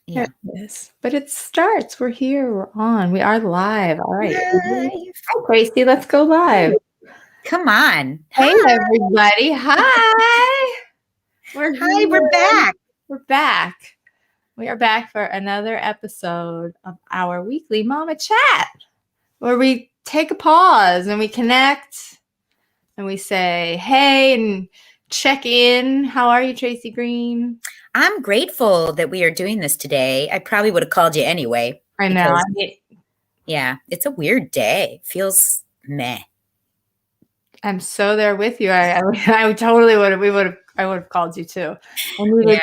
Yeah. There it is. But it starts. We're here. We're on. We are live. All right. Live. Hi, Gracie. Let's go live. Come on. Hey, Hi. everybody. Hi. We're Hi, we're here. back. We're back. We are back for another episode of our weekly Mama Chat, where we take a pause and we connect and we say, hey, and check in. How are you, Tracy Green? I'm grateful that we are doing this today. I probably would have called you anyway. I know. Yeah, it's a weird day. Feels meh. I'm so there with you. I totally would have. I would have called you too. Yeah.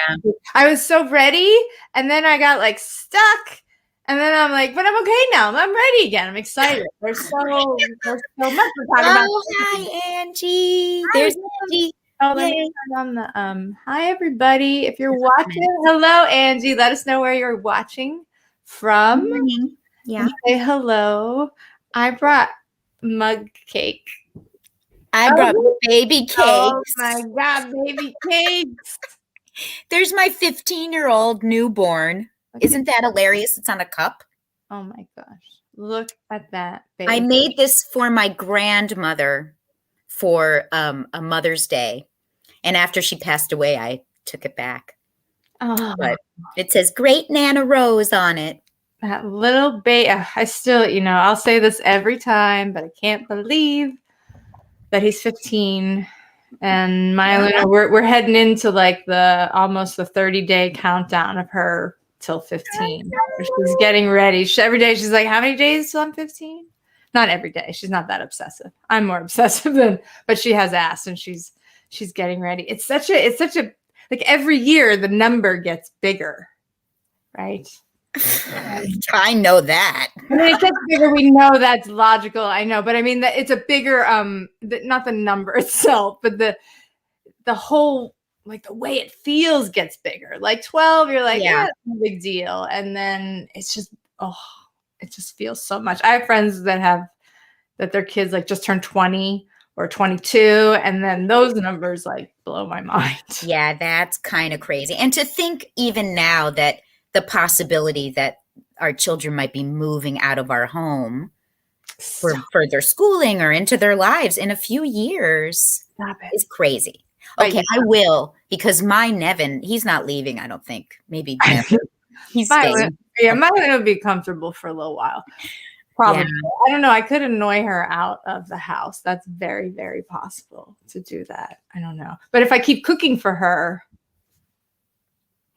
I was so ready, and then I got like stuck, and then I'm like, but I'm okay now. I'm ready again. I'm excited. There's so much we're talking about. Hi, Angie. Hi. There's Angie. Oh, let me turn on the Hi, everybody. If you're watching, hello, Angie. Let us know where you're watching from. Good morning. Yeah. Say hello. I brought mug cake. I brought baby cakes. Oh my God, baby cakes. There's my 15-year-old newborn. Isn't that hilarious? It's on a cup. Oh my gosh. Look at that, baby. I made this for my grandmother for a Mother's Day. And after she passed away, I took it back. Oh, but it says Great Nana Rose on it. That little baby. I still, I'll say this every time, but I can't believe that he's 15. And Luna, we're heading into like almost the 30-day countdown of her till 15. She's getting ready. Every day she's like, how many days till I'm 15? Not every day. She's not that obsessive. I'm more obsessive but she has asked and she's getting ready. It's such a like every year the number gets bigger, right? I know that. I mean, it gets bigger. We know that's logical. I know, but I mean that it's a bigger, not the number itself, but the whole, like the way it feels gets bigger. Like 12, you're like, yeah, it's no big deal. And then it's just, it just feels so much. I have friends that their kids like just turned 20 or 22. And then those numbers like blow my mind. Yeah, that's kind of crazy. And to think even now that the possibility that our children might be moving out of our home for further schooling or into their lives in a few years is crazy. Okay, I will, because my Nevin, he's not leaving, I don't think. Maybe never. He's staying. Yeah, my Luna will be comfortable for a little while. Probably. Yeah. I don't know. I could annoy her out of the house. That's very, very possible to do that. I don't know. But if I keep cooking for her,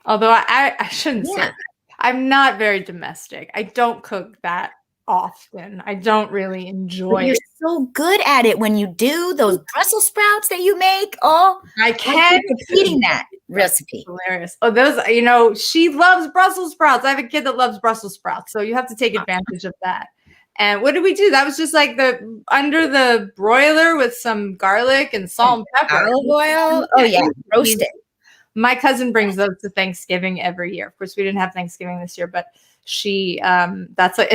although I shouldn't say that. I'm not very domestic. I don't cook that often. I don't really enjoy it. You're so good at it when you do those Brussels sprouts that you make. Oh, I can't keep eating that recipe. Hilarious. Oh, those, she loves Brussels sprouts. I have a kid that loves Brussels sprouts. So you have to take advantage of that. And what did we do? That was just like under the broiler with some garlic and salt and pepper. Olive oil. Oh yeah, roast it. My cousin brings those to Thanksgiving every year. Of course, we didn't have Thanksgiving this year, but she and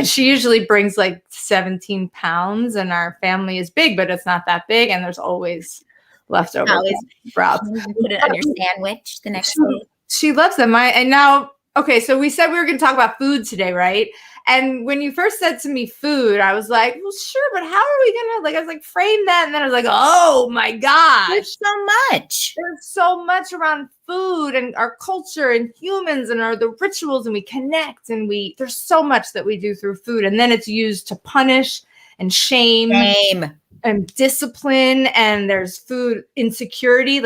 she usually brings like 17 pounds, and our family is big, but it's not that big, and there's always leftover sprouts. Put it on your sandwich the next day. She loves them. Okay, so we said we were going to talk about food today, right? And when you first said to me food, I was like, well, sure, but how are we going to, I was like, frame that? And then I was like, oh my gosh. There's so much. There's so much around food and our culture and humans and the rituals, and we connect and there's so much that we do through food. And then it's used to punish and shame and discipline. And there's food insecurity.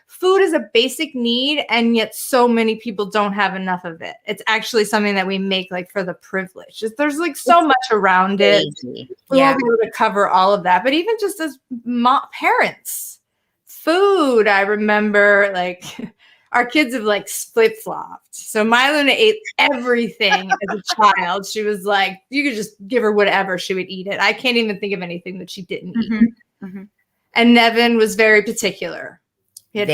Food is a basic need, and yet so many people don't have enough of it. It's actually something that we make for the privilege. There's so much around it. We won't be able to cover all of that. But even just as parents, food, I remember our kids have flip-flopped. So my Luna ate everything as a child. She was like, you could just give her whatever, she would eat it. I can't even think of anything that she didn't eat. Mm-hmm. And Nevin was very particular. He had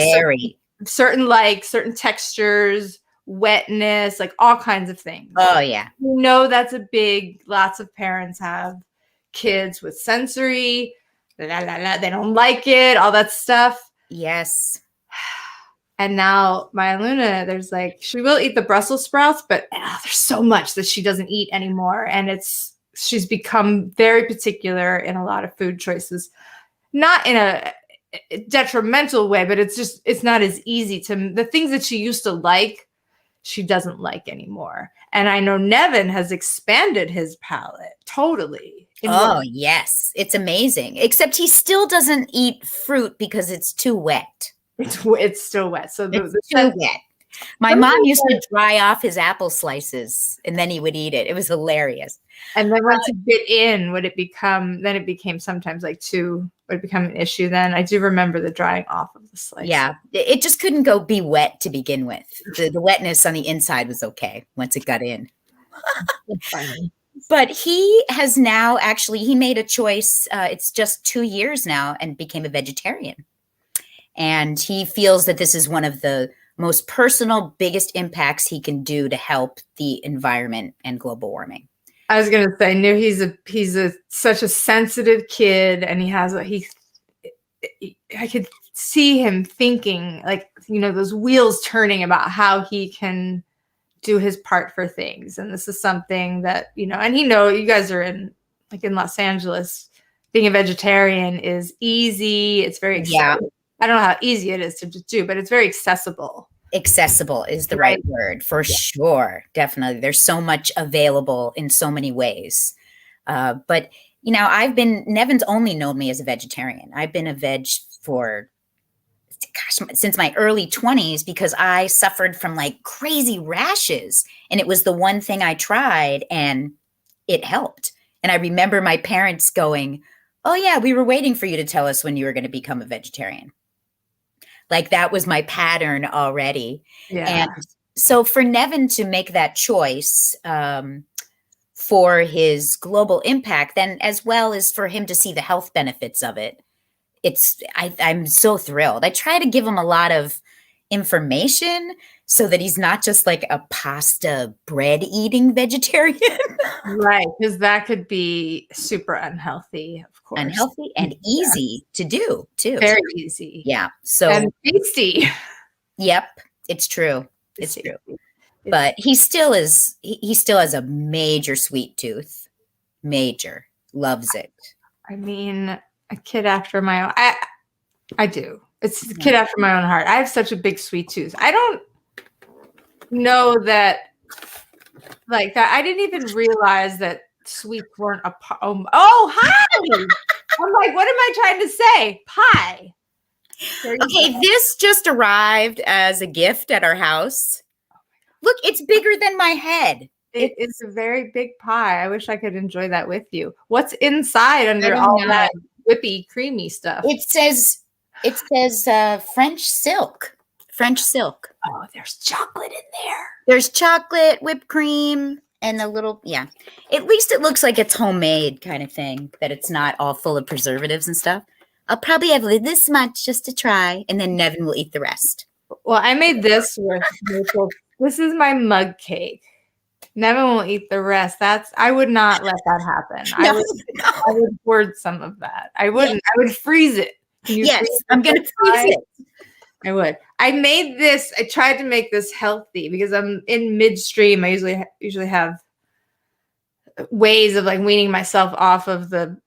certain textures, wetness, all kinds of things. Oh, yeah. That's a big, lots of parents have kids with sensory, they don't like it, all that stuff. Yes. And now my Luna, there's like, she will eat the Brussels sprouts, but there's so much that she doesn't eat anymore. And she's become very particular in a lot of food choices, not in a detrimental way, but it's not as easy the things that she used to like, she doesn't like anymore. And I know Nevin has expanded his palate totally. Oh, yes. It's amazing. Except he still doesn't eat fruit because it's too wet. It's still wet. So it's too wet. My mom used to dry off his apple slices and then he would eat it. It was hilarious. And then once it bit in, then it became sometimes like would become an issue then. I do remember the drying off of the slice. Yeah. It just couldn't be wet to begin with. The wetness on the inside was okay once it got in. Funny. But he has now he made a choice. It's just 2 years now and became a vegetarian. And he feels that this is one of the most personal, biggest impacts he can do to help the environment and global warming. I was going to say, he's such a sensitive kid, and I could see him thinking, like, those wheels turning about how he can do his part for things. And this is something that, and you guys are in Los Angeles, being a vegetarian is easy. It's very exciting. Yeah. I don't know how easy it is to do, but it's very accessible. Accessible is the right word for sure. Definitely. There's so much available in so many ways. But, Nevin's only known me as a vegetarian. I've been a veg since my early 20s because I suffered from like crazy rashes. And it was the one thing I tried and it helped. And I remember my parents going, "Oh yeah, we were waiting for you to tell us when you were going to become a vegetarian." Like that was my pattern already. Yeah. And so for Nevin to make that choice for his global impact, then as well as for him to see the health benefits of it, I'm so thrilled. I try to give him a lot of information so that he's not just like a pasta bread eating vegetarian. Right. Because that could be super unhealthy, of course. Unhealthy and easy to do too. Very easy. Yeah. So and tasty. Yep. It's true. It's true. But he still has a major sweet tooth. Major. Loves it. I mean, a kid after my own. I do. It's a kid after my own heart. I have such a big sweet tooth. I don't know that like that. I didn't even realize that sweets weren't a part. Oh, hi. I'm like, what am I trying to say? Pie. Okay, this just arrived as a gift at our house. Look, it's bigger than my head. It's a very big pie. I wish I could enjoy that with you. What's inside under all that whippy, creamy stuff? It says French silk. French silk. Oh, there's chocolate in there. There's chocolate, whipped cream, and a little, yeah. At least it looks like it's homemade kind of thing, that it's not all full of preservatives and stuff. I'll probably have this much just to try, and then Nevin will eat the rest. Well, I made this with maple. This is my mug cake. Nevin will eat the rest. I would not let that happen. No. I would hoard some of that. I wouldn't. Yeah. I would freeze it. Yes, I'm going to freeze it. I would. I made this. I tried to make this healthy because I'm in midstream. I usually have ways of like weaning myself off of the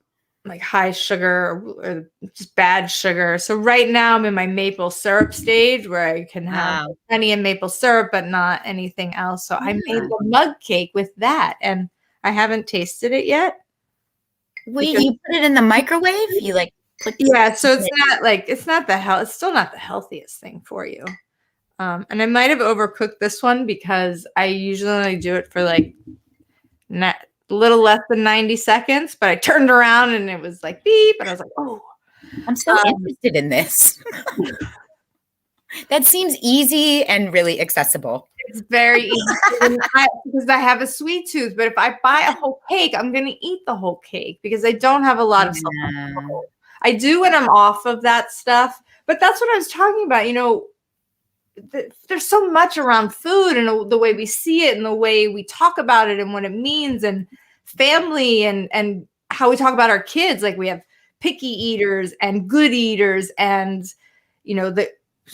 like high sugar or just bad sugar. So right now I'm in my maple syrup stage where I can have plenty of maple syrup, but not anything else. So I made the mug cake with that, and I haven't tasted it yet. Wait, you put it in the microwave? You like put so it's still not the healthiest thing for you. And I might have overcooked this one because I usually only do it for like a little less than 90 seconds, but I turned around and it was like beep, and I was like, oh, I'm so interested in this. That seems easy and really accessible. It's very easy because I have a sweet tooth, but if I buy a whole cake, I'm going to eat the whole cake because I don't have a lot of self-control. I do when I'm off of that stuff, but that's what I was talking about. There's so much around food and the way we see it and the way we talk about it and what it means and family and how we talk about our kids. Like we have picky eaters and good eaters and,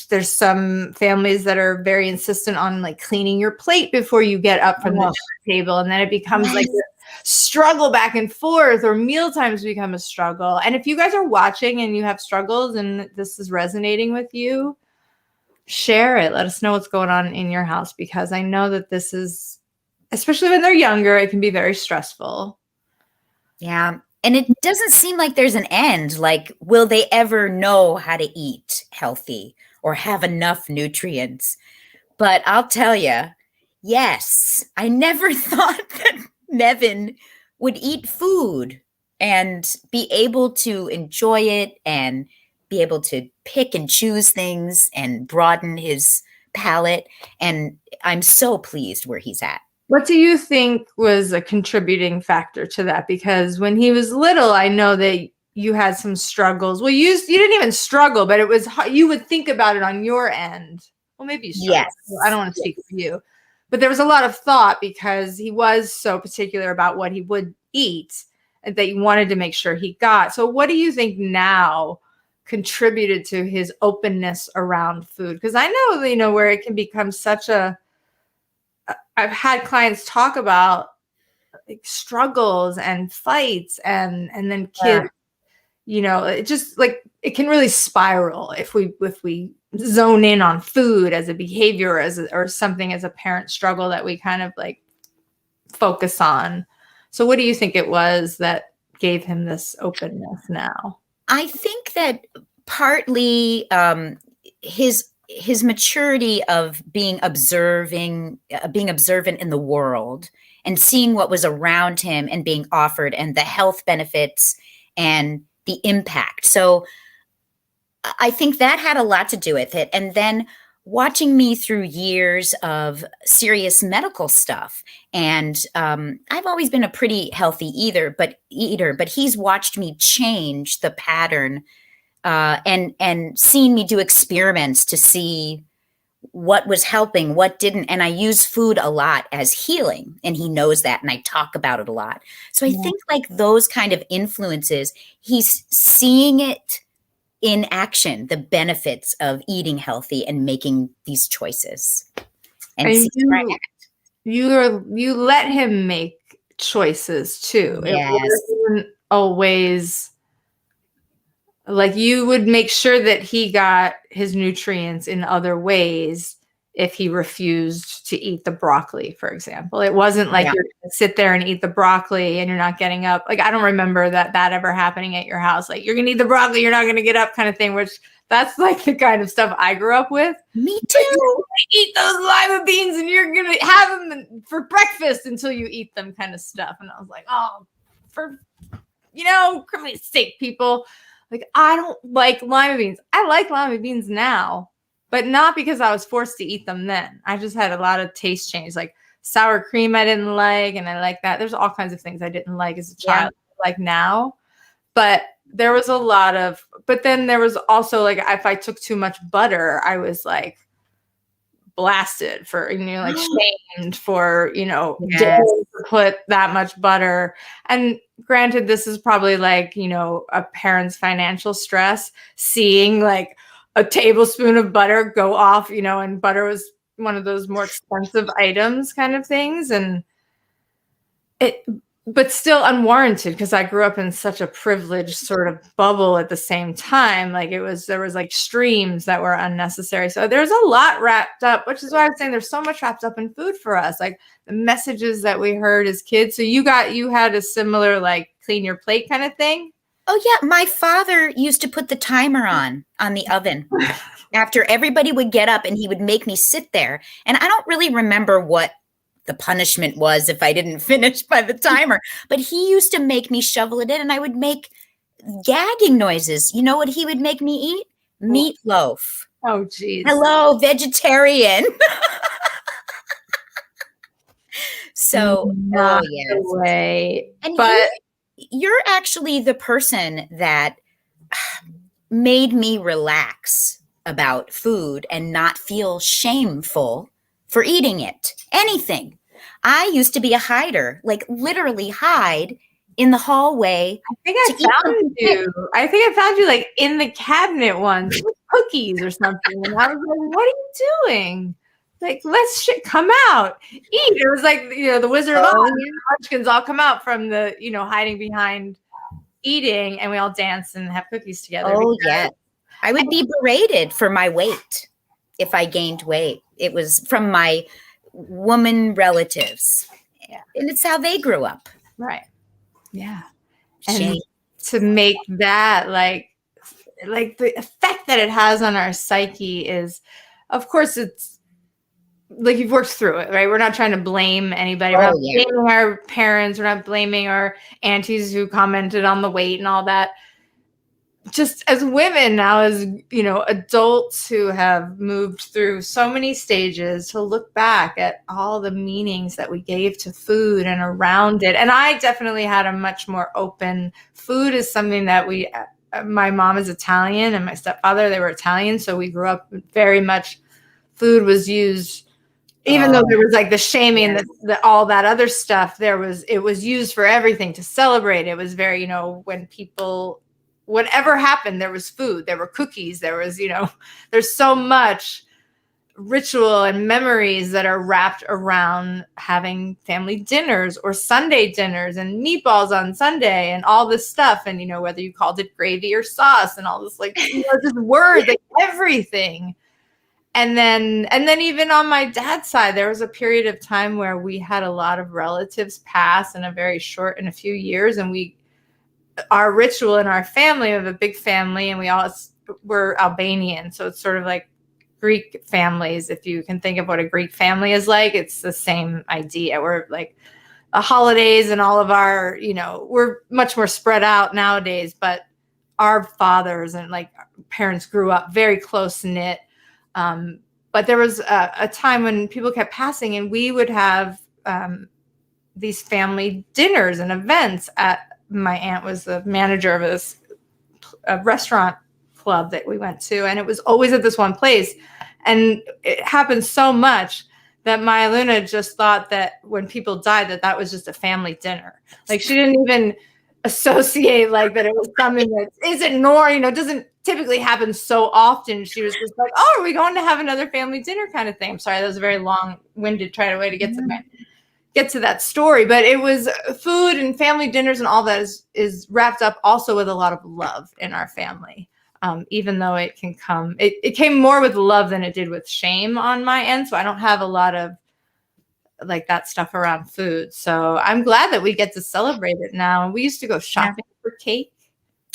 there's some families that are very insistent on like cleaning your plate before you get up from the dinner table. And then it becomes like a struggle back and forth, or meal times become a struggle. And if you guys are watching and you have struggles and this is resonating with you, share it. Let us know what's going on in your house, because I know that this is, especially when they're younger, it can be very stressful. Yeah. And it doesn't seem like there's an end. Like, will they ever know how to eat healthy or have enough nutrients? But I'll tell you, yes, I never thought that Nevin would eat food and be able to enjoy it and be able to pick and choose things and broaden his palate. And I'm so pleased where he's at. What do you think was a contributing factor to that? Because when he was little, I know that you had some struggles. Well, you didn't even struggle, but it was, you would think about it on your end. Well, maybe you struggled. Yes. I don't want to speak for you. But there was a lot of thought because he was so particular about what he would eat and that you wanted to make sure he got. So what do you think now contributed to his openness around food? Because I know, where it can become such a, I've had clients talk about like struggles and fights and then kids, it just like, it can really spiral if we zone in on food as a behavior, or something as a parent struggle that we kind of like focus on. So what do you think it was that gave him this openness now? I think that partly his maturity of being observant in the world and seeing what was around him and being offered, and the health benefits and the impact. So I think that had a lot to do with it. And then watching me through years of serious medical stuff. And I've always been a pretty healthy eater, but he's watched me change the pattern and seen me do experiments to see what was helping, what didn't. And I use food a lot as healing, and he knows that, and I talk about it a lot. So I think like those kind of influences, he's seeing it in action, the benefits of eating healthy and making these choices. And you let him make choices too. Yes. It wasn't always like, you would make sure that he got his nutrients in other ways if he refused to eat the broccoli, for example. It wasn't like you're going to sit there and eat the broccoli and you're not getting up. Like, I don't remember that ever happening at your house. Like, you're going to eat the broccoli, you're not going to get up kind of thing, which that's like the kind of stuff I grew up with. Me too. Eat those lima beans and you're going to have them for breakfast until you eat them kind of stuff. And I was like, oh, for, Christ's sake, people. Like, I don't like lima beans. I like lima beans now, but not because I was forced to eat them then. I just had a lot of taste change, like sour cream I didn't like, and I like that. There's all kinds of things I didn't like as a child, like now. But there was a lot of, but then there was also like, if I took too much butter, I was like blasted for, like shamed for, didn't put that much butter. And granted, this is probably like, a parent's financial stress, seeing like a tablespoon of butter go off, and butter was one of those more expensive items kind of things. And but still unwarranted, because I grew up in such a privileged sort of bubble at the same time. Like, there was like streams that were unnecessary. So there's a lot wrapped up, which is why I'm saying there's so much wrapped up in food for us, like the messages that we heard as kids. So you had a similar like clean your plate kind of thing? Oh yeah. My father used to put the timer on the oven after everybody would get up, and he would make me sit there. And I don't really remember what the punishment was if I didn't finish by the timer, but he used to make me shovel it in, and I would make gagging noises. You know what he would make me eat? Meatloaf. Oh, geez. Hello, vegetarian. So, no way. And but you're actually the person that made me relax about food and not feel shameful for eating it. Anything. I used to be a hider, like literally hide in the hallway. I think I found you. I think I found you like in the cabinet once with cookies or something. And I was like, what are you doing? Like, come out, eat. It was like, the Wizard of Oz, the Munchkins all come out from the, hiding behind eating, and we all dance and have cookies together. Oh, yeah. I would be berated for my weight if I gained weight. It was from my woman relatives. Yeah. And it's how they grew up. Right. Yeah. Shame. And to make that like the effect that it has on our psyche is, of course, it's like you've worked through it, right? We're not trying to blame anybody. We're not blaming our parents. We're not blaming our aunties who commented on the weight and all that. Just as women now, as adults who have moved through so many stages, to look back at all the meanings that we gave to food and around it. And I definitely had a much more open. Food is something that my mom is Italian and my stepfather, they were Italian. So we grew up very much, food was used, even though there was like the shaming, all that other stuff, it was used for everything, to celebrate. It was very, when people, whatever happened, there was food, there were cookies, there was, there's so much ritual and memories that are wrapped around having family dinners or Sunday dinners and meatballs on Sunday and all this stuff. And, whether you called it gravy or sauce and all this, like, just words, like everything. And then even on my dad's side, there was a period of time where we had a lot of relatives pass in a few years. And our ritual in our family, we have a big family, and we're Albanian. So it's sort of like Greek families. If you can think of what a Greek family is like, it's the same idea. We're like holidays and all of our, we're much more spread out nowadays, but our fathers and like parents grew up very close knit. But there was a time when people kept passing, and we would have these family dinners and events. My aunt was the manager of this restaurant club that we went to, and it was always at this one place. And it happened so much that Maya Luna just thought that when people died, that was just a family dinner. Like, she didn't even associate like that it was something that isn't doesn't typically happen so often. She was just like, oh, are we going to have another family dinner kind of thing? I'm sorry, that was a very long-winded way to get to that story, but it was food and family dinners and all that is wrapped up also with a lot of love in our family. Even though it came more with love than it did with shame on my end. So I don't have a lot of like that stuff around food. So I'm glad that we get to celebrate it now. We used to go shopping for cake.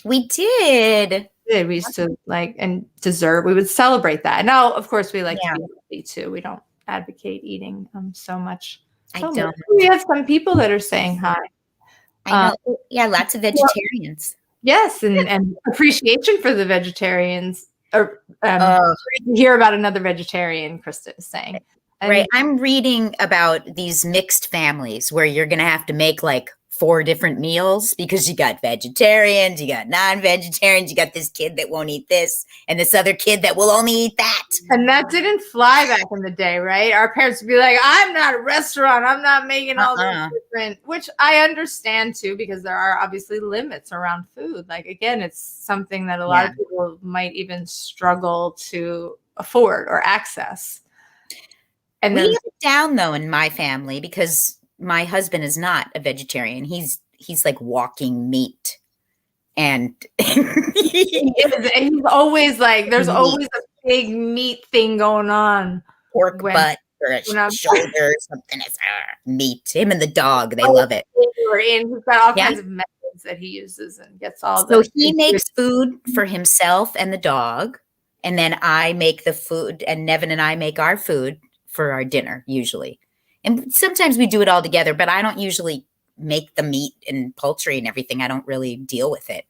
We did. We used to and dessert. We would celebrate that. Now, of course, we like to be healthy too. We don't advocate eating so much. I don't. We have some people that are saying hi. I know. Yeah, lots of vegetarians. Yes, and appreciation for the vegetarians. Or hear about another vegetarian, Krista is saying. Right. I'm reading about these mixed families where you're going to have to make like 4 different meals because you got vegetarians, you got non-vegetarians, you got this kid that won't eat this and this other kid that will only eat that. And that didn't fly back in the day, right? Our parents would be like, I'm not a restaurant. I'm not making all these different, which I understand too, because there are obviously limits around food. Like, again, it's something that a lot of people might even struggle to afford or access. And we have it down though in my family because my husband is not a vegetarian. He's like walking meat. And he's always like, there's always a big meat thing going on. Pork butt or a shoulder or something. It's meat. Him and the dog, they love it. And he's got all kinds of methods that he uses and gets all. So he makes food for himself and the dog. And then I make the food, and Nevin and I make our food for our dinner usually. And sometimes we do it all together, but I don't usually make the meat and poultry and everything. I don't really deal with it.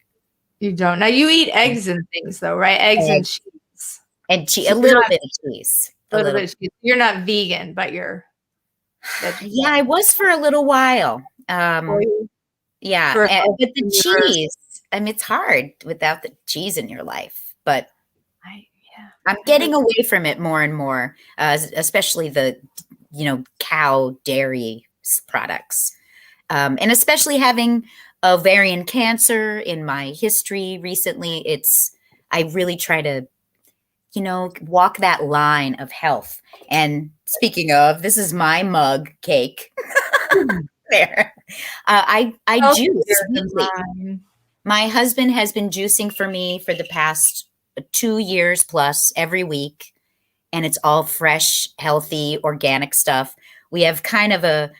You don't. Now you eat eggs and things though, right? Eggs and cheese. And a little bit of cheese. A little bit of cheese. You're not vegan, but you're. Yeah, I was for a little while. Yeah. But the cheese, I mean, it's hard without the cheese in your life, but I'm getting away from it more and more, especially the, cow dairy products. And especially having ovarian cancer in my history recently. I really try to, walk that line of health. And speaking of, this is my mug cake there. I juice Healthier than weekly. mine. My husband has been juicing for me for the past 2 years plus every week, and it's all fresh, healthy, organic stuff. We have kind of a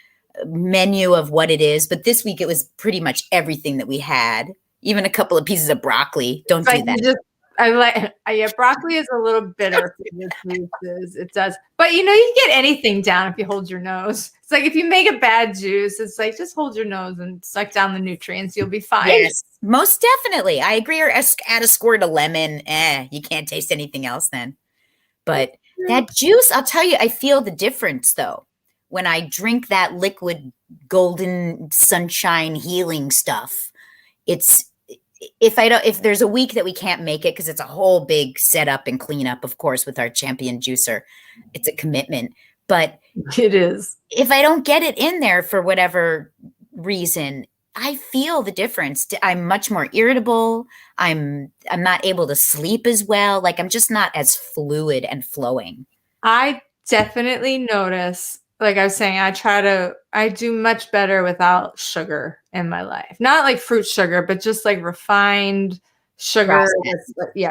menu of what it is, but this week it was pretty much everything that we had, even a couple of pieces of broccoli. Don't It's do like that. yeah, broccoli is a little bitter for the juices. It does. But you can get anything down if you hold your nose. It's like if you make a bad juice, it's like just hold your nose and suck down the nutrients. You'll be fine. Yes, most definitely. I agree. Or add a squirt of lemon. You can't taste anything else then. But that juice, I'll tell you, I feel the difference though. When I drink that liquid golden sunshine healing stuff, it's if there's a week that we can't make it because it's a whole big setup and cleanup, of course, with our champion juicer, it's a commitment. But it is. If I don't get it in there for whatever reason, I feel the difference. I'm much more irritable. I'm not able to sleep as well. Like I'm just not as fluid and flowing. I definitely notice, like I was saying, I do much better without sugar in my life. Not like fruit sugar, but just like refined sugar.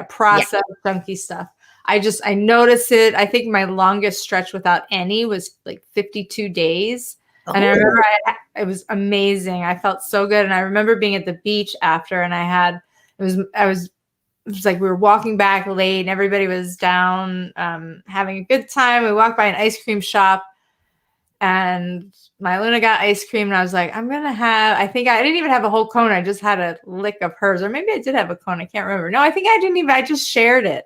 Processed, chunky stuff. I notice it. I think my longest stretch without any was like 52 days. Oh. And I remember it was amazing. I felt so good. And I remember being at the beach after, and it was like we were walking back late and everybody was down having a good time. We walked by an ice cream shop and my Luna got ice cream and I was like, I think I didn't even have a whole cone. I just had a lick of hers, or maybe I did have a cone. I can't remember. No, I think I just shared it.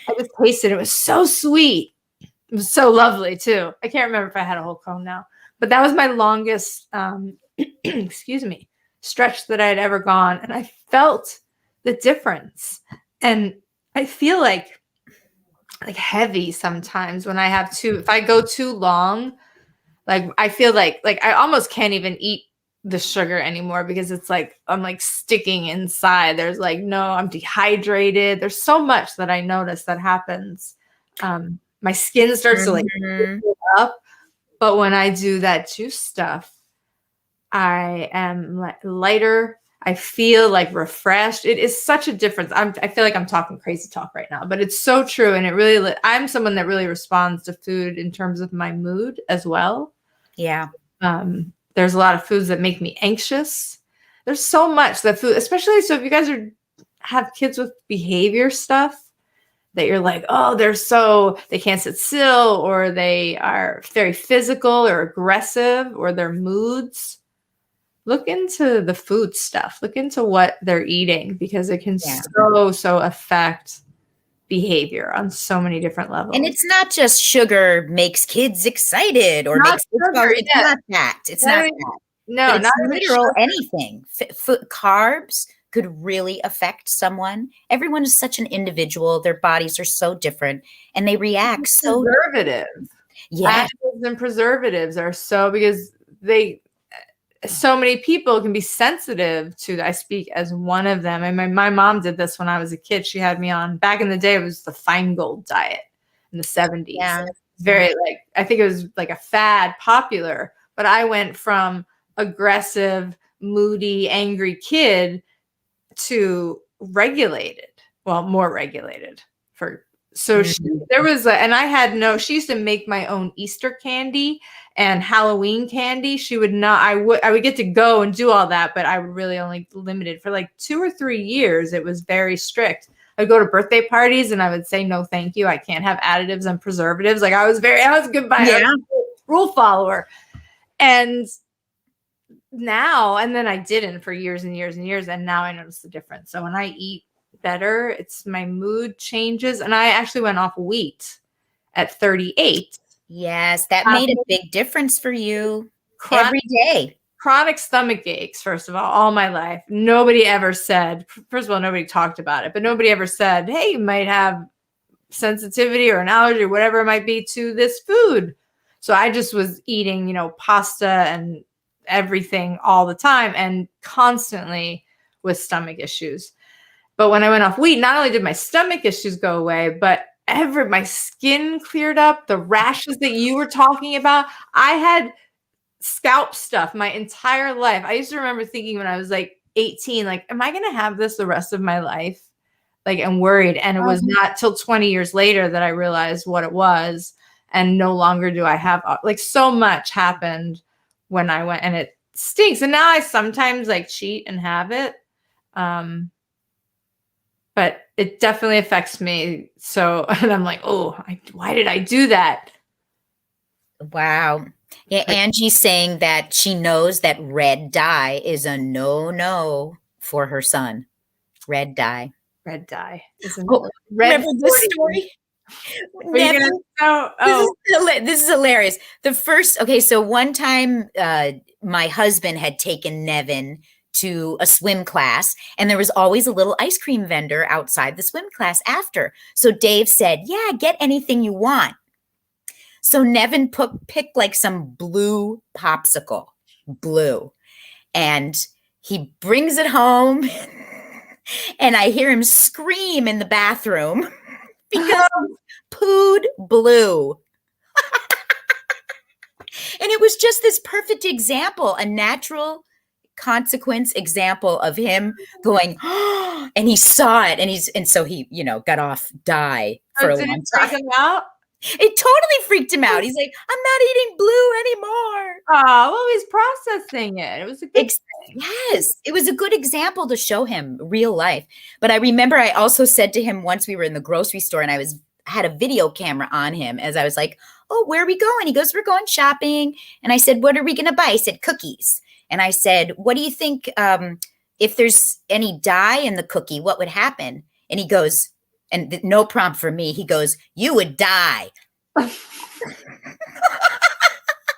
I just tasted it. It was so sweet. It was so lovely too. I can't remember if I had a whole cone now, but that was my longest, stretch that I had ever gone. And I felt the difference. And I feel like heavy sometimes when if I go too long, like I feel like I almost can't even eat the sugar anymore because it's like I'm like sticking inside. There's like I'm dehydrated. There's so much that I notice that happens. My skin starts to like up, but when I do that juice stuff, I am lighter. I feel like refreshed. It is such a difference. I feel like I'm talking crazy talk right now, but it's so true. And I'm someone that really responds to food in terms of my mood as well. Yeah. There's a lot of foods that make me anxious. There's so much that food, especially so if you guys have kids with behavior stuff that you're like, oh, they can't sit still, or they are very physical or aggressive, or their moods. Look into the food stuff. Look into what they're eating because it can so affect behavior on so many different levels. And it's not just sugar makes kids excited or makes kids it's not that. It's not that. No, not literal anything. Carbs could really affect someone. Everyone is such an individual. Their bodies are so different and they react so preservative. Yeah. Additives and preservatives are so many people can be sensitive to that. I speak as one of them. And my mom did this when I was a kid. She had me on, back in the day, it was the Feingold diet in the 70s. Yeah. Very I think it was like a fad, popular, but I went from aggressive, moody, angry kid to regulated, more regulated she used to make my own Easter candy and Halloween candy. She would not, I would get to go and do all that, but I would really only limited for like 2 or 3 years. It was very strict. I'd go to birthday parties and I would say, no, thank you. I can't have additives and preservatives. Like I was goodbye. Yeah. I was a rule follower. And now, and then I didn't for years and years and years. And now I notice the difference. So when I eat better, it's my mood changes. And I actually went off wheat at 38. Yes, that made a big difference for you every day. Chronic stomach aches, first of all my life. Nobody ever said, first of all, nobody talked about it, but nobody ever said, hey, you might have sensitivity or an allergy or whatever it might be to this food. So I just was eating, pasta and everything all the time and constantly with stomach issues. But when I went off wheat, not only did my stomach issues go away, but my skin cleared up, the rashes that you were talking about. I had scalp stuff my entire life. I used to remember thinking when I was like 18, like, am I going to have this the rest of my life? Like, I'm worried. And it was not till 20 years later that I realized what it was. And no longer do I have, like, so much happened when I went, and it stinks. And now I sometimes like cheat and have it. But it definitely affects me. So, and I'm like, oh, why did I do that? Wow. Yeah, Angie's saying that she knows that red dye is a no-no for her son. Red dye. Red dye. Remember this story? This is hilarious. So one time my husband had taken Nevin to a swim class, and there was always a little ice cream vendor outside the swim class after. So Dave said, yeah, get anything you want. So Nevin picked like some blue popsicle, and he brings it home, and I hear him scream in the bathroom because pooed blue. And it was just this perfect example, a natural consequence example of him going, oh, and he saw it, and so he, got off dye for a long time. Him out? It totally freaked him out. He's like, I'm not eating blue anymore. Oh, well, he's processing it. It was a good thing. Yes, it was a good example to show him real life. But I remember I also said to him once we were in the grocery store, and I had a video camera on him as I was like, oh, where are we going? He goes, we're going shopping. And I said, what are we going to buy? He said, cookies. And I said, what do you think, if there's any dye in the cookie, what would happen? And he goes, and no prompt for me, he goes, you would die. That's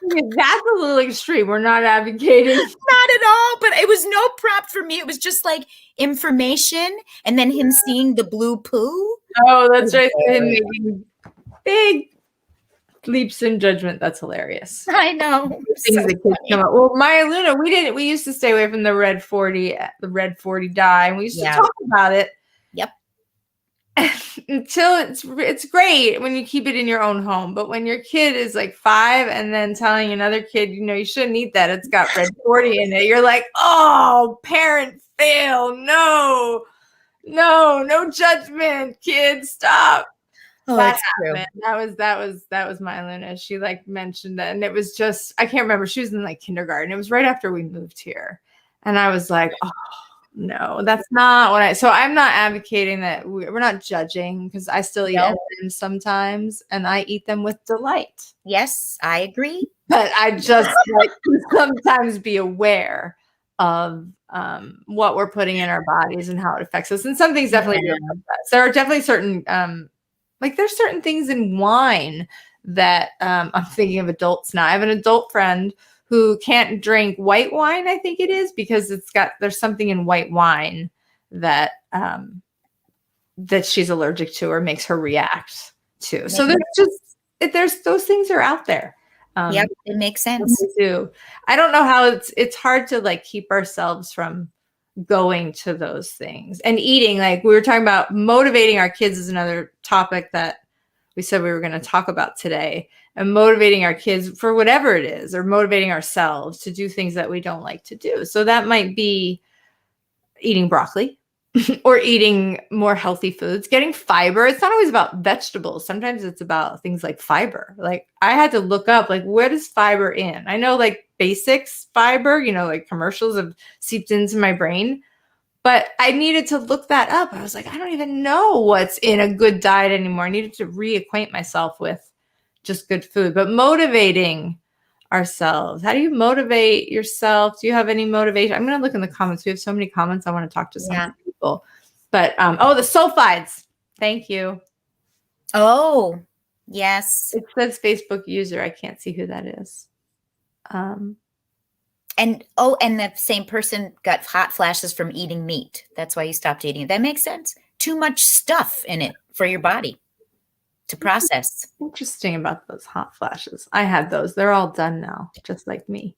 a little extreme. We're not advocating. Not at all, but it was no prompt for me. It was just like information, and then him seeing the blue poo. Oh, that's right. Him making big leaps in judgment. That's hilarious. I know. Things that kids come up. Well, Maya Luna, we used to stay away from the red 40 dye, and we used to talk about it. Yep. Until it's great when you keep it in your own home, but when your kid is like 5 and then telling another kid, you shouldn't eat that, it's got red 40 in it, you're like, oh, parent fail. No judgment, kids, stop. Oh, that's true. That was my Luna. She like mentioned that, and it was just, I can't remember, she was in like kindergarten. It was right after we moved here, and I was like, oh no, that's not what so I'm not advocating that. We're not judging, because I still eat M&Ms sometimes, and I eat them with delight. Yes, I agree. But I just like to sometimes be aware of what we're putting in our bodies and how it affects us. And some things definitely do affect us. There are definitely certain, there's certain things in wine that I'm thinking of adults now. I have an adult friend who can't drink white wine, I think it is, because there's something in white wine that that she's allergic to or makes her react to. So there's those things are out there. Yep, it makes sense. They do. I don't know how it's hard to like keep ourselves from going to those things and eating. Like we were talking about, motivating our kids is another topic that we said we were going to talk about today, and motivating our kids for whatever it is, or motivating ourselves to do things that we don't like to do. So that might be eating broccoli or eating more healthy foods, getting fiber. It's not always about vegetables. Sometimes it's about things like fiber. Like I had to look up, like, where does fiber in? I know like basics fiber, like commercials have seeped into my brain, but I needed to look that up. I was like, I don't even know what's in a good diet anymore. I needed to reacquaint myself with just good food. But motivating ourselves. How do you motivate yourself? Do you have any motivation? I'm going to look in the comments. We have so many comments. I want to talk to some people. But, the sulfides. Thank you. Oh, yes. It says Facebook user. I can't see who that is. And that same person got hot flashes from eating meat. That's why he stopped eating it. That makes sense. Too much stuff in it for your body to process. Interesting about those hot flashes. I had those. They're all done now, just like me.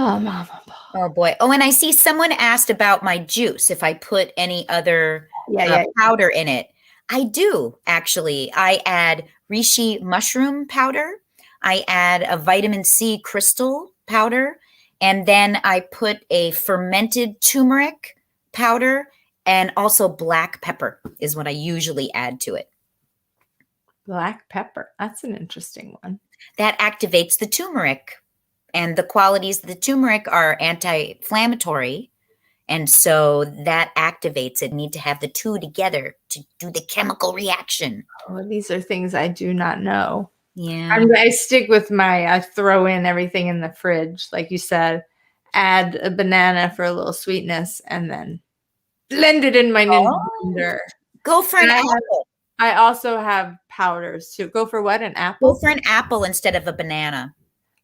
Oh, mama. Oh boy. Oh, and I see someone asked about my juice, if I put any other Yeah. powder in it. I do, actually. I add reishi mushroom powder. I add a vitamin C crystal powder. And then I put a fermented turmeric powder, and also black pepper is what I usually add to it. Black pepper. That's an interesting one. That activates the turmeric. And the qualities of the turmeric are anti-inflammatory. And so that activates it. Need to have the two together to do the chemical reaction. Oh, these are things I do not know. Yeah. I stick with I throw in everything in the fridge, like you said, add a banana for a little sweetness, and then blend it in my Ninja blender. Go for an apple. I also have powders too. Go for what? An apple? Go for an apple instead of a banana.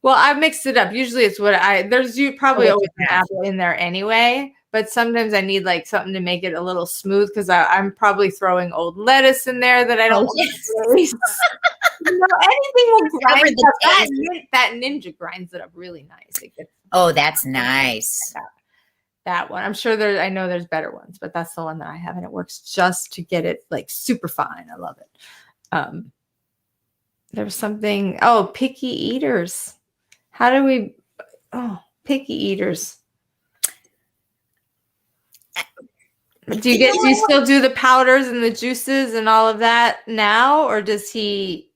Well, I've mixed it up. Usually it's there's probably always an apple in there anyway, but sometimes I need like something to make it a little smooth because I'm probably throwing old lettuce in there that I don't anything will grind it up. That Ninja grinds it up really nice. That's nice. That one. I'm sure I know there's better ones, but that's the one that I have, and it works just to get it like super fine. I love it. There's something, picky eaters. How do we, picky eaters. Do you still do the powders and the juices and all of that now, or does he?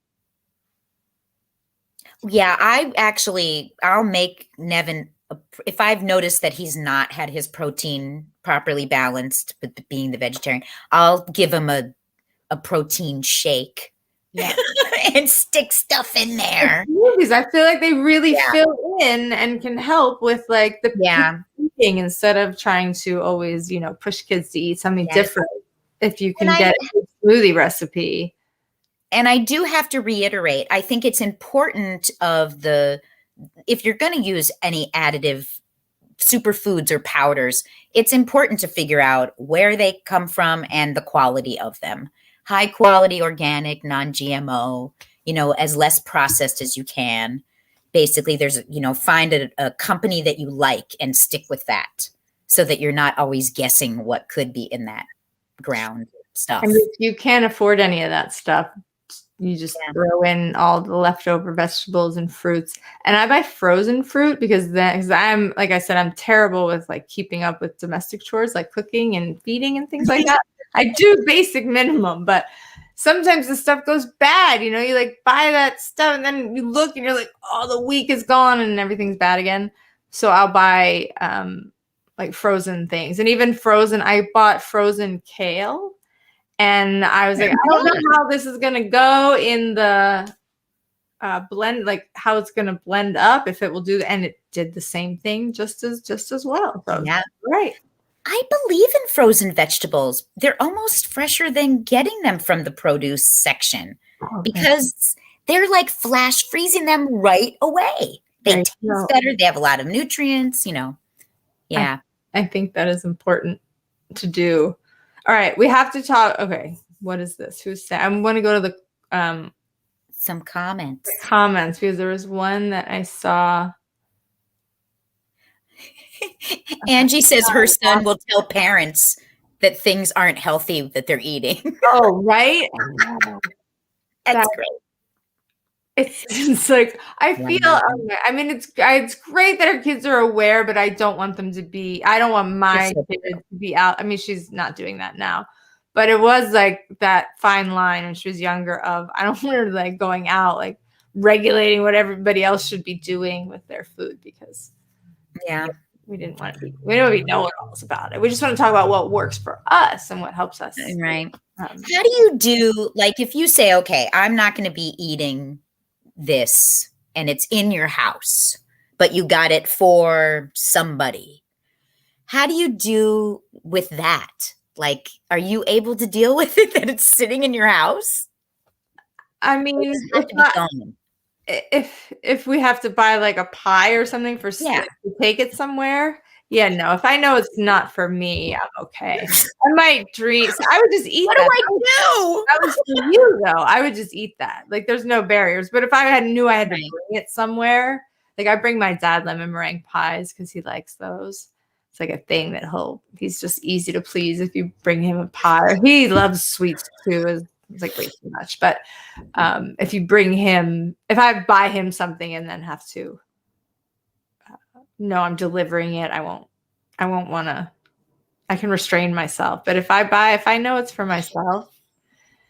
Yeah, I'll make Nevin, if I've noticed that he's not had his protein properly balanced, but being the vegetarian, I'll give him a protein shake. Yeah. And stick stuff in there. Because I feel like they really fill in and can help with like the eating instead of trying to always, push kids to eat something different. If you can get a smoothie recipe. And I do have to reiterate, I think it's important if you're going to use any additive superfoods or powders, it's important to figure out where they come from and the quality of them. High quality, organic, non-GMO, as less processed as you can. Basically, there's, find a company that you like and stick with that so that you're not always guessing what could be in that ground stuff. And if you can't afford any of that stuff, you just throw in all the leftover vegetables and fruits. And I buy frozen fruit because I'm, like I said, I'm terrible with like keeping up with domestic chores like cooking and feeding and things like that. I do basic minimum, but sometimes the stuff goes bad. You like buy that stuff and then you look and you're like, the week is gone and everything's bad again. So I'll buy like frozen things. And even I bought frozen kale. And I was like, I don't know how this is going to go in the blend, like how it's going to blend up, if it will do. And it did the same thing just as well. So, yeah. Right. I believe in frozen vegetables. They're almost fresher than getting them from the produce section because they're like flash freezing them right away. They taste better. They have a lot of nutrients, Yeah. I think that is important to do. All right. We have to talk. Okay. What is this? Who's saying? I'm going to go to the some comments. Because there was one that I saw. Angie says her son will tell parents that things aren't healthy that they're eating. Oh, right. That's great. It's like, I feel, I mean, it's great that our kids are aware, but I don't want them to be, I don't want my kid to be out. I mean, she's not doing that now, but it was like that fine line when she was younger of, I don't want her like going out, like regulating what everybody else should be doing with their food because we didn't want to be, we don't even know what all about it. We just want to talk about what works for us and what helps us. Right. How do you do, like, if you say, okay, I'm not going to be eating this and it's in your house, but you got it for somebody. How do you do with that? Like, are you able to deal with it that it's sitting in your house? I mean, if we have to buy like a pie or something to take it somewhere, no. If I know it's not for me, I'm okay. I might drink. So I would just eat. What do I do? That was for you, though. I would just eat that. Like, there's no barriers. But if I knew I had to bring it somewhere, Like I bring my dad lemon meringue pies because he likes those. It's like a thing that he's just easy to please if you bring him a pie. He loves sweets too. It's like way too much. But if I buy him something and then have to know I'm delivering it, I won't want to. I can restrain myself. But if I know it's for myself.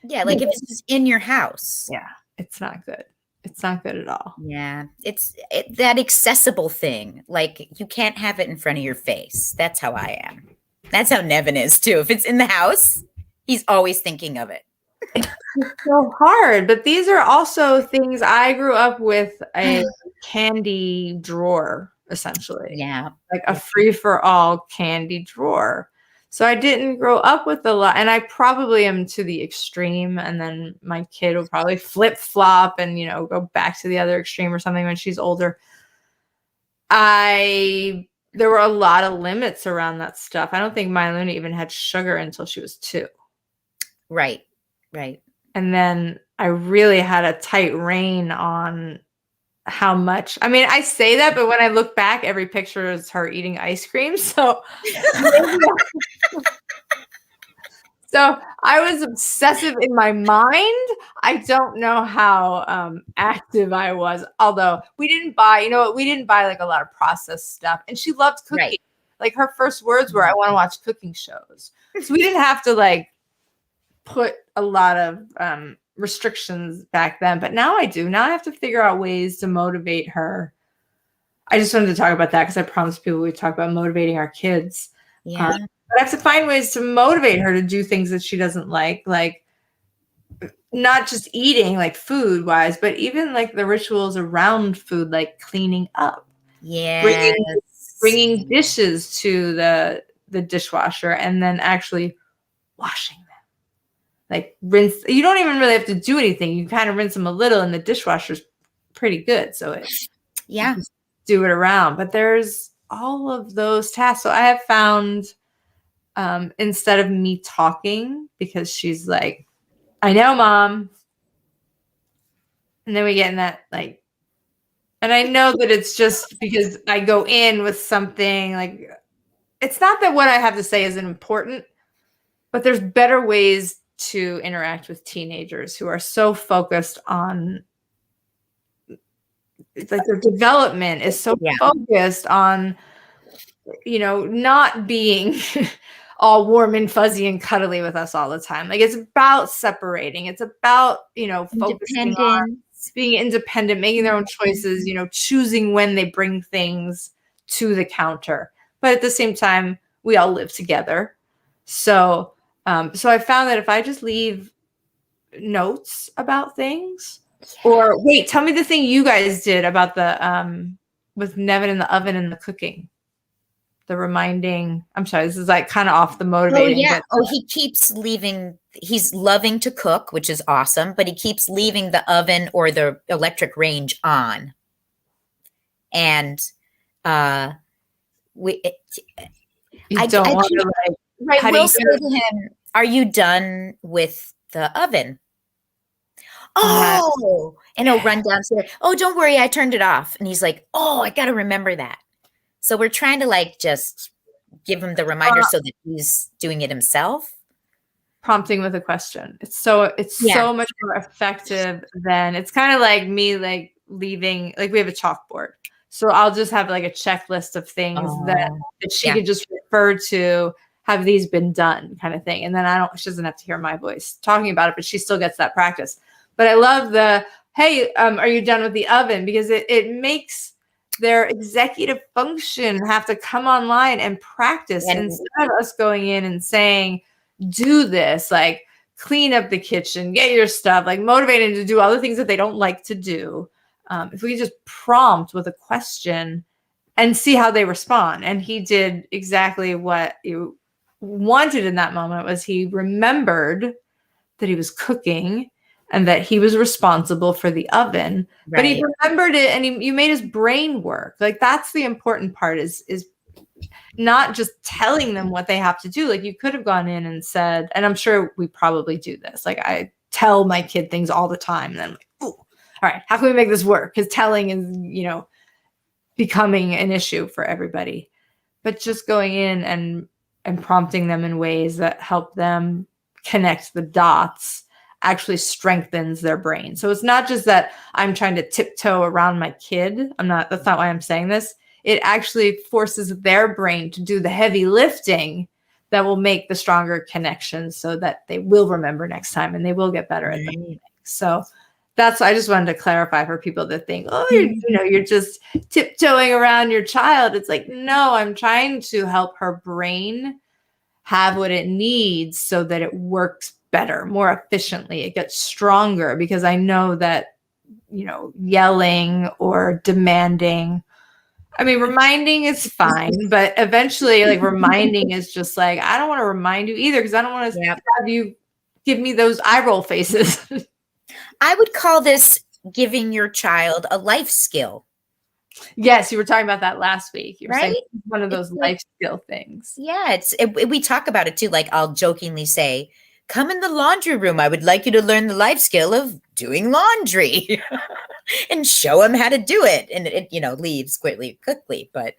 Yeah, like if it's just in your house. Yeah, it's not good. It's not good at all. Yeah, it's that accessible thing. Like you can't have it in front of your face. That's how I am. That's how Nevin is too. If it's in the house, he's always thinking of it. It's so hard, but these are also things I grew up with a candy drawer, essentially. Yeah. Like a free-for-all candy drawer. So I didn't grow up with a lot, and I probably am to the extreme, and then my kid will probably flip-flop and, go back to the other extreme or something when she's older. There were a lot of limits around that stuff. I don't think my Luna even had sugar until she was 2. Right. And then I really had a tight rein on how much. I mean, I say that, but when I look back, every picture is her eating ice cream. So so I was obsessive in my mind. I don't know how active I was, although we didn't buy, like a lot of processed stuff. And she loved cooking. Right. Like her first words were, I want to watch cooking shows. So we didn't have to like put a lot of restrictions back then, but now I do. Now I have to figure out ways to motivate her. I just wanted to talk about that because I promised people we'd talk about motivating our kids. Yeah. But I have to find ways to motivate her to do things that she doesn't like not just eating, like food wise, but even like the rituals around food, like cleaning up. Yeah. Bringing dishes to the dishwasher and then actually washing them. Like rinse. You don't even really have to do anything. You kind of rinse them a little, and the dishwasher's pretty good. So do it around. But there's all of those tasks. So I have found, instead of me talking, because she's like, I know, Mom. And then we get in that like, and I know that it's just because I go in with something like, it's not that what I have to say isn't important, but there's better ways to interact with teenagers who are so focused on, it's like their development is so focused on, not being all warm and fuzzy and cuddly with us all the time. Like it's about separating. It's about, focusing on being independent, making their own choices, choosing when they bring things to the counter. But at the same time, we all live together. So I found that if I just leave notes about things, or wait, tell me the thing you guys did about the with Nevin in the oven and the cooking, the reminding. I'm sorry, this is like kind of off the motivating. Oh yeah. He keeps leaving. He's loving to cook, which is awesome, but he keeps leaving the oven or the electric range on, and I don't want to like. Right, we'll say to him, "Are you done with the oven?" Oh, and he'll run downstairs. Oh, don't worry, I turned it off. And he's like, "Oh, I got to remember that." So we're trying to like just give him the reminder so that he's doing it himself. Prompting with a question. It's so much more effective than, it's kind of like me like leaving, like we have a chalkboard. So I'll just have like a checklist of things that she could just refer to. Have these been done kind of thing. And then she doesn't have to hear my voice talking about it, but she still gets that practice. But I love hey, are you done with the oven? Because it makes their executive function have to come online and practice instead of us going in and saying, do this, like clean up the kitchen, get your stuff, like motivating to do all the things that they don't like to do. If we just prompt with a question and see how they respond. And he did exactly what you wanted in that moment. Was he remembered that he was cooking and that he was responsible for the oven, but he remembered it, and you made his brain work. Like that's the important part, is not just telling them what they have to do. Like you could have gone in and said, and I'm sure we probably do this. Like I tell my kid things all the time, and then I'm like, oh, all right, how can we make this work? Because telling is, becoming an issue for everybody. But just going in and prompting them in ways that help them connect the dots actually strengthens their brain. So it's not just that I'm trying to tiptoe around my kid. That's not why I'm saying this. It actually forces their brain to do the heavy lifting that will make the stronger connections so that they will remember next time and they will get better at them. So I just wanted to clarify for people that think, oh, you're just tiptoeing around your child. It's like, no, I'm trying to help her brain have what it needs so that it works better, more efficiently. It gets stronger, because I know that, yelling or demanding, I mean, reminding is fine, but eventually, like, reminding is just like, I don't want to remind you either, because I don't want to have you give me those eye roll faces. I would call this giving your child a life skill. Yes, you were talking about that last week. You were saying Right? one of those life skill things. Yeah, we talk about it too. Like, I'll jokingly say, come in the laundry room. I would like you to learn the life skill of doing laundry and show him how to do it. And it leaves quickly. But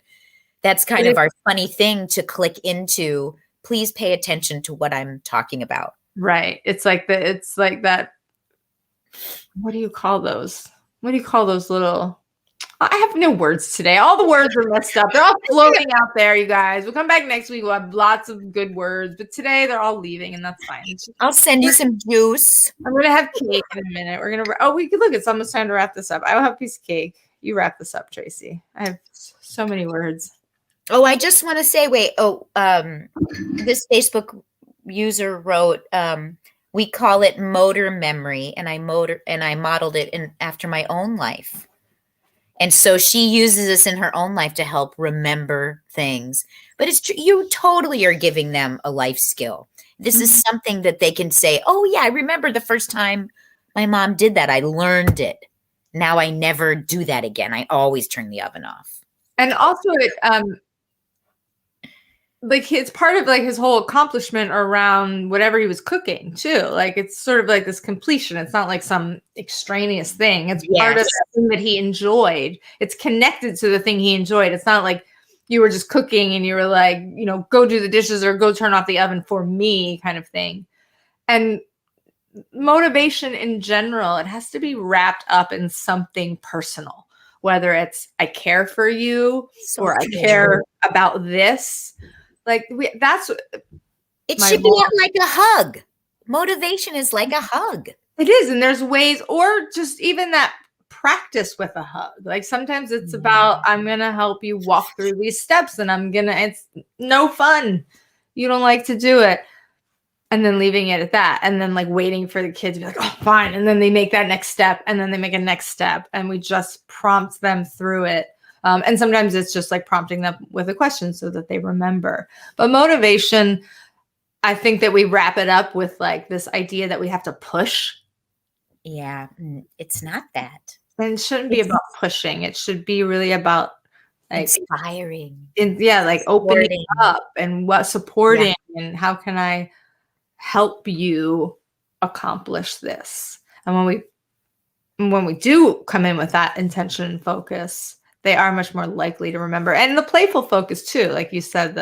that's kind of our funny thing to click into. Please pay attention to what I'm talking about. Right. It's like that. What do you call those? What do you call those little? I have no words today. All the words are messed up. They're all floating out there, you guys. We'll come back next week. We'll have lots of good words. But today they're all leaving, and that's fine. I'll send you some juice. I'm going to have cake in a minute. We're going to... we could look. It's almost time to wrap this up. I will have a piece of cake. You wrap this up, Tracy. I have so many words. Oh, I just want to say, this Facebook user wrote, we call it motor memory, and I modeled it after my own life. And so she uses this in her own life to help remember things. But it's true. You totally are giving them a life skill. This is something that they can say, oh, yeah, I remember the first time my mom did that. I learned it. Now I never do that again. I always turn the oven off. And also, it's part of like his whole accomplishment around whatever he was cooking too. Like, it's sort of like this completion. It's not like some extraneous thing. It's part of the thing that he enjoyed. It's connected to the thing he enjoyed. It's not like you were just cooking and you were like, go do the dishes or go turn off the oven for me kind of thing. And motivation in general, it has to be wrapped up in something personal, whether it's I care for you or I care about this. Like, it should be like a hug. Motivation is like a hug. It is. And there's ways, or just even that practice with a hug. Like, sometimes it's about, I'm going to help you walk through these steps and it's no fun. You don't like to do it. And then leaving it at that. And then like waiting for the kid to be like, oh, fine. And then they make that next step, and then they make a next step, and we just prompt them through it. And sometimes it's just like prompting them with a question so that they remember. But motivation, I think that we wrap it up with like this idea that we have to push. Yeah, it's not that. And it shouldn't be about pushing. It should be really about like inspiring. Like opening up and supporting and how can I help you accomplish this. And when we do come in with that intention and focus, they are much more likely to remember. And the playful focus too, like you said,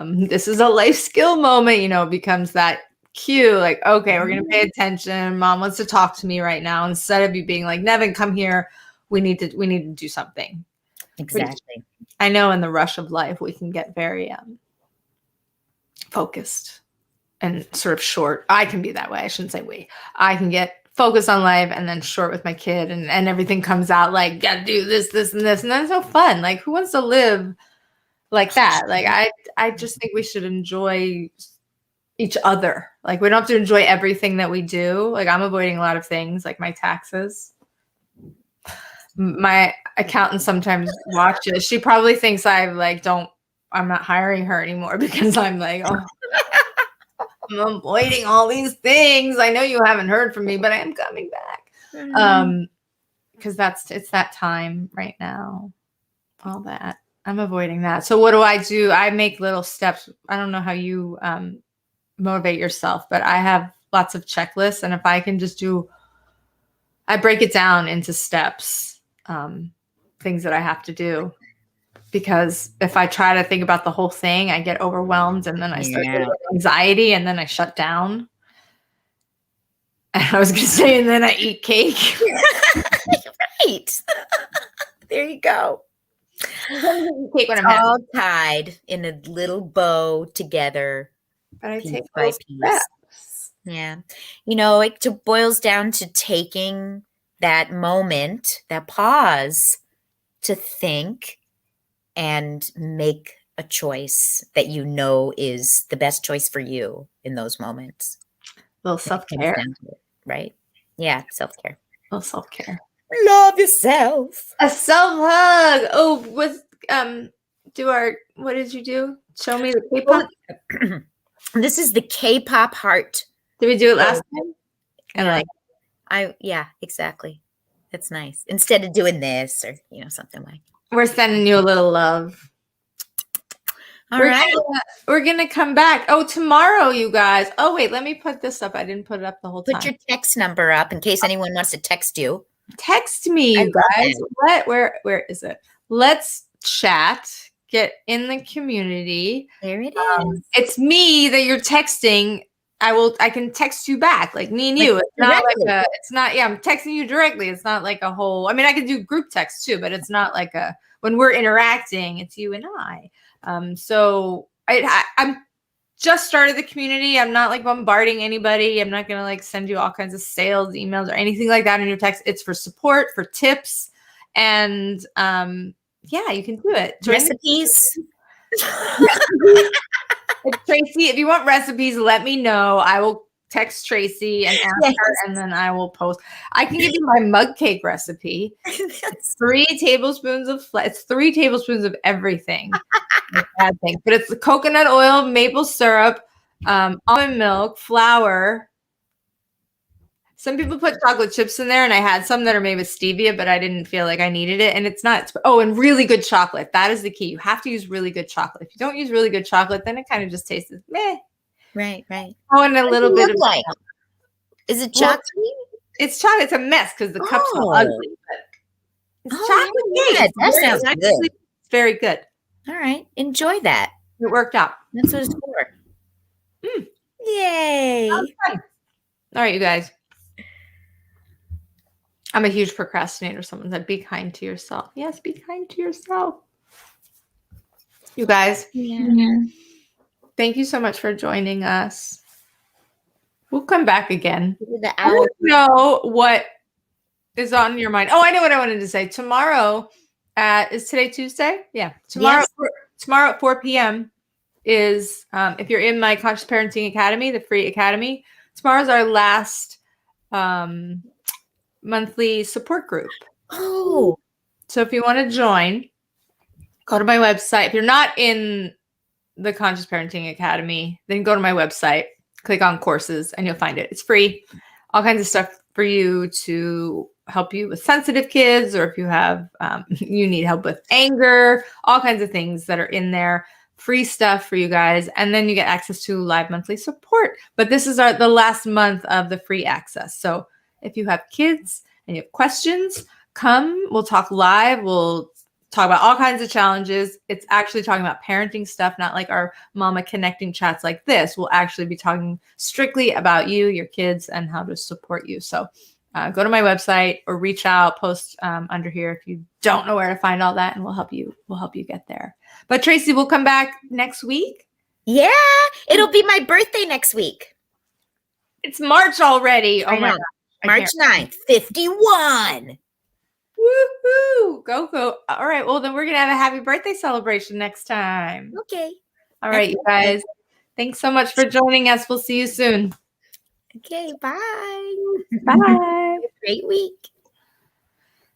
this is a life skill moment, it becomes that cue, like, okay, we're going to pay attention. Mom wants to talk to me right now. Instead of you being like, Nevin, come here. We need to do something. Exactly. Which, I know in the rush of life, we can get very focused and sort of short. I can be that way. I shouldn't say we. I can get focused on life and then short with my kid, and everything comes out like, gotta do this, this, and this. And then it's so fun. Like, who wants to live like that? Like, I just think we should enjoy each other. Like, we don't have to enjoy everything that we do. Like, I'm avoiding a lot of things, like my taxes. My accountant sometimes watches. She probably thinks I'm not hiring her anymore because I'm like, oh, I'm avoiding all these things. I know you haven't heard from me, but I am coming back. Because it's that time right now. All that. I'm avoiding that. So what do? I make little steps. I don't know how you motivate yourself, but I have lots of checklists. And if I can just I break it down into steps. things that I have to do. Because if I try to think about the whole thing, I get overwhelmed and then I start getting anxiety and then I shut down. And I was going to say, and then I eat cake. Right. There you go. Cake when I'm all tied in a little bow together. But I piece take by those piece. steps. Yeah. You know, it boils down to taking that moment, that pause to think and make a choice that you know is the best choice for you in those moments. A little self-care. Right? Yeah, self-care. A little self-care. Love yourself. A self-hug. Oh, what did you do? Show me the K-pop. This is the K-pop heart. Did we do it last time? Yeah, exactly. That's nice. Instead of doing this or, something like. We're sending you a little love. All right. We're going to come back. Oh, tomorrow, you guys. Oh, wait, let me put this up. I didn't put it up the whole time. Put your text number up in case anyone wants to text you. Text me, you guys. Where is it? Let's chat. Get in the community. There it is. It's me that you're texting. I can text you back, like me and you. I'm texting you directly. It's not like a whole, I mean, I can do group text too, but it's not like when we're interacting, it's you and I. So I'm just started the community. I'm not like bombarding anybody. I'm not going to like send you all kinds of sales emails or anything like that in your text. It's for support, for tips. And, yeah, you can do it. Recipes. Tracy, if you want recipes, let me know. I will text Tracy and ask her, and then I will post. I can give you my mug cake recipe. It's 3 tablespoons of it's 3 tablespoons of everything. Bad thing, but it's the coconut oil, maple syrup, almond milk, flour. Some people put chocolate chips in there, and I had some that are made with stevia, but I didn't feel like I needed it. And it's not. And really good chocolate. That is the key. You have to use really good chocolate. If you don't use really good chocolate, then it kind of just tastes meh. Right. Oh, and a little bit of is it chocolate? It's chocolate. It's a mess because the cup's so ugly. But it's chocolate cake. That sounds good. It's very good. All right. Enjoy that. It worked out. That's what it's for. Yay. All right, you guys. I'm a huge procrastinator. Someone said, be kind to yourself. Yes, be kind to yourself. You guys. Yeah. Thank you so much for joining us. We'll come back again. I don't know what is on your mind. Oh, I know what I wanted to say. Tomorrow, is today Tuesday? Yeah. Tomorrow at 4 p.m. is, if you're in my Conscious Parenting Academy, the free academy, tomorrow's our last monthly support group. Oh. So if you want to join, go to my website. If you're not in the Conscious Parenting Academy, then go to my website, click on courses, and you'll find it. It's free. All kinds of stuff for you to help you with sensitive kids, or if you have, you need help with anger, all kinds of things that are in there. Free stuff for you guys. And then you get access to live monthly support. But this is the last month of the free access. So if you have kids and you have questions, come. We'll talk live. We'll talk about all kinds of challenges. It's actually talking about parenting stuff, not like our mama connecting chats like this. We'll actually be talking strictly about you, your kids, and how to support you. So go to my website or reach out, post under here if you don't know where to find all that, and we'll help you get there. But Tracy, we'll come back next week. Yeah, it'll be my birthday next week. It's March already. Oh my God. March 9th, 51. Woohoo! Go. All right. Well, then we're going to have a happy birthday celebration next time. Okay. All right, you guys. Thanks so much for joining us. We'll see you soon. Okay. Bye. Bye. Great week.